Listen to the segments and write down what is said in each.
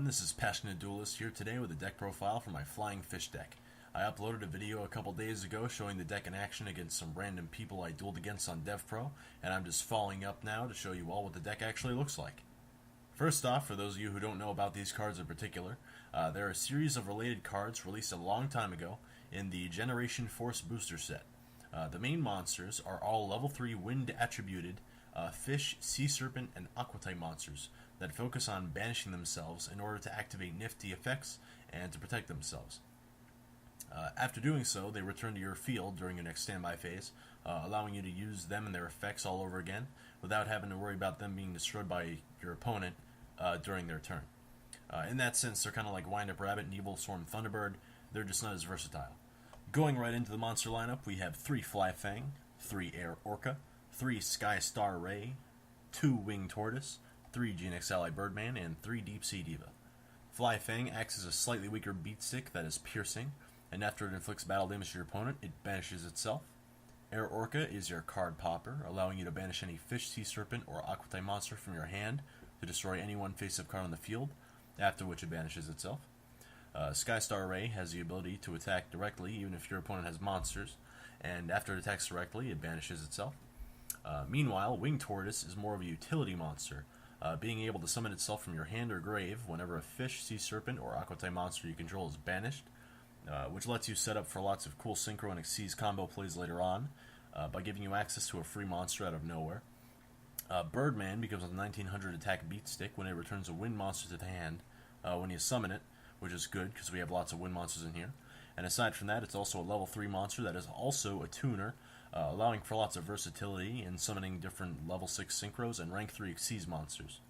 this is Passionate Duelist here today with a deck profile for my Flying Fish deck. I uploaded a video a couple days ago showing the deck in action against some random people I dueled against on DevPro, and I'm just following up now to show you all what the deck actually looks like. First off, for those of you who don't know about these cards in particular, there are a series of related cards released a long time ago in the Generation Force Booster set. The main monsters are all level 3 wind attributed fish, sea serpent, and aqua type monsters that focus on banishing themselves in order to activate nifty effects and to protect themselves. After doing so, they return to your field during your next standby phase, allowing you to use them and their effects all over again without having to worry about them being destroyed by your opponent during their turn. In that sense, they're kind of like Wind Up Rabbit and Evil Swarm Thunderbird. They're just not as versatile. Going right into the monster lineup, we have 3 Fly Fang, 3 Air Orca, 3 Sky Star Ray, 2 Wing Tortoise, 3 GNX Ally Birdman, and 3 Deep Sea Diva. Fly Fang acts as a slightly weaker beat stick that is piercing, and after it inflicts battle damage to your opponent, it banishes itself. Air Orca is your card popper, allowing you to banish any fish, sea serpent, or aqua type monster from your hand to destroy any one face-up card on the field, after which it banishes itself. Sky Star Ray has the ability to attack directly even if your opponent has monsters, and after it attacks directly, it banishes itself. Meanwhile, Wing Tortoise is more of a utility monster, being able to summon itself from your hand or grave whenever a fish, sea serpent, or aqua type monster you control is banished, which lets you set up for lots of cool synchro and Xyz combo plays later on by giving you access to a free monster out of nowhere. Birdman becomes a 1900 attack beat stick when it returns a wind monster to the hand when you summon it, which is good because we have lots of wind monsters in here. And aside from that, it's also a level 3 monster that is also a tuner, allowing for lots of versatility in summoning different level 6 synchros and rank 3 Xyz monsters.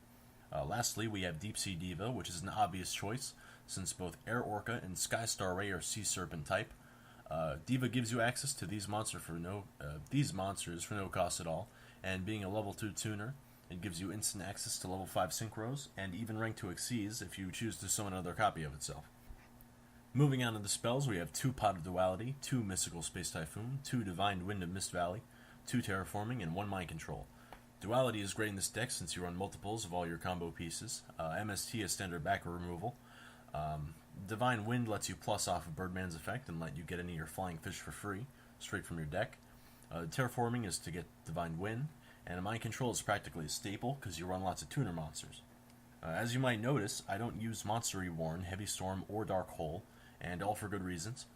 Lastly, we have Deep Sea Diva, which is an obvious choice since both Air Orca and Sky Star Ray are Sea Serpent type. Diva gives you access to these monsters for no cost at all, and being a level 2 tuner, it gives you instant access to level 5 synchros and even rank 2 Xyz if you choose to summon another copy of itself. Moving on to the spells, we have 2 Pot of Duality, 2 Mystical Space Typhoon, 2 Divine Wind of Mist Valley, 2 Terraforming, and 1 Mind Control. Duality is great in this deck since you run multiples of all your combo pieces. MST is standard backer removal. Divine Wind lets you plus off of Birdman's effect and let you get any of your flying fish for free, straight from your deck. Terraforming is to get Divine Wind, and Mind Control is practically a staple because you run lots of tuner monsters. As you might notice, I don't use Monster Reborn, Heavy Storm, or Dark Hole, and all for good reasons.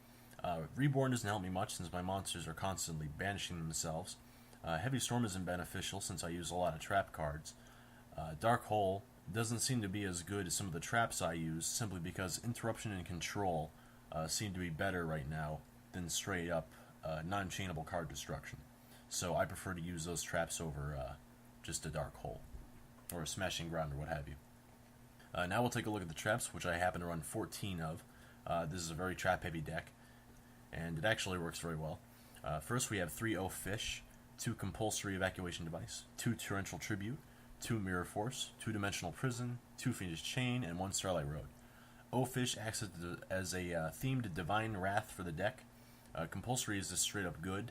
Reborn doesn't help me much since my monsters are constantly banishing themselves. Heavy Storm isn't beneficial since I use a lot of trap cards. Dark Hole doesn't seem to be as good as some of the traps I use simply because Interruption and Control seem to be better right now than straight up non-chainable card destruction. So I prefer to use those traps over just a Dark Hole or a Smashing Ground or what have you. Now we'll take a look at the traps, which I happen to run 14 of. This is a very trap-heavy deck, and it actually works very well. First, we have 3 O Fish, 2 Compulsory Evacuation Device, 2 Torrential Tribute, 2 Mirror Force, 2 Dimensional Prison, 2 Fiendish Chain, and 1 Starlight Road. O Fish acts as a themed Divine Wrath for the deck. Compulsory is just straight up good,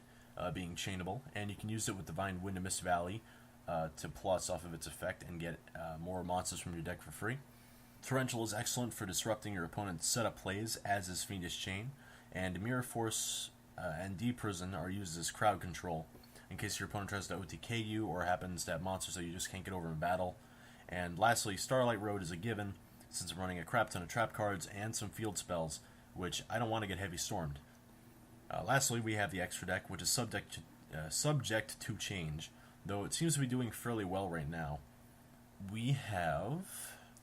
being chainable, and you can use it with Divine Wind of Mist Valley to plus off of its effect and get more monsters from your deck for free. Torrential is excellent for disrupting your opponent's setup plays, as is Fiendish Chain, and Mirror Force and D-Prison are used as crowd control, in case your opponent tries to OTK you or happens to have monsters that you just can't get over in battle. And lastly, Starlight Road is a given, since I'm running a crap ton of trap cards and some field spells, which I don't want to get heavy stormed. Lastly, we have the extra deck, which is subject to change, though it seems to be doing fairly well right now. We have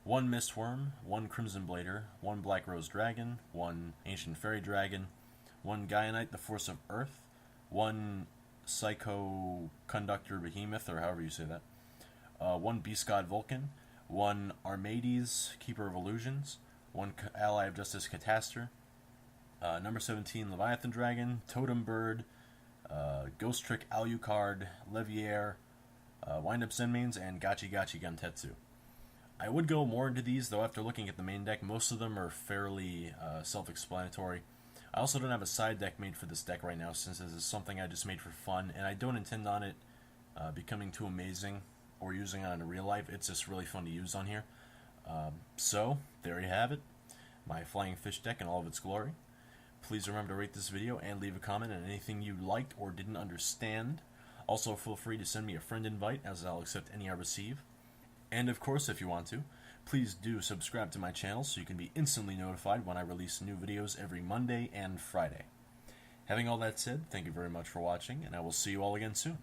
1 Mistworm, 1 Crimson Blader, 1 Black Rose Dragon, 1 Ancient Fairy Dragon, 1 Gaianite, the Force of Earth, 1 Psycho Conductor Behemoth, or however you say that, 1 Beast God Vulcan, 1 Armades, Keeper of Illusions, 1 Ally of Justice Catastor, number 17 Leviathan Dragon, Totem Bird, Ghost Trick Alucard, Leviair, Wind Up Zenmains, and Gachi Gachi Guntetsu. I would go more into these, though after looking at the main deck, most of them are fairly self-explanatory. I also don't have a side deck made for this deck right now, since this is something I just made for fun, and I don't intend on it becoming too amazing or using it in real life. It's just really fun to use on here. So, there you have it, my flying fish deck in all of its glory. Please remember to rate this video and leave a comment on anything you liked or didn't understand. Also, feel free to send me a friend invite, as I'll accept any I receive. And of course, if you want to, please do subscribe to my channel so you can be instantly notified when I release new videos every Monday and Friday. Having all that said, thank you very much for watching, and I will see you all again soon.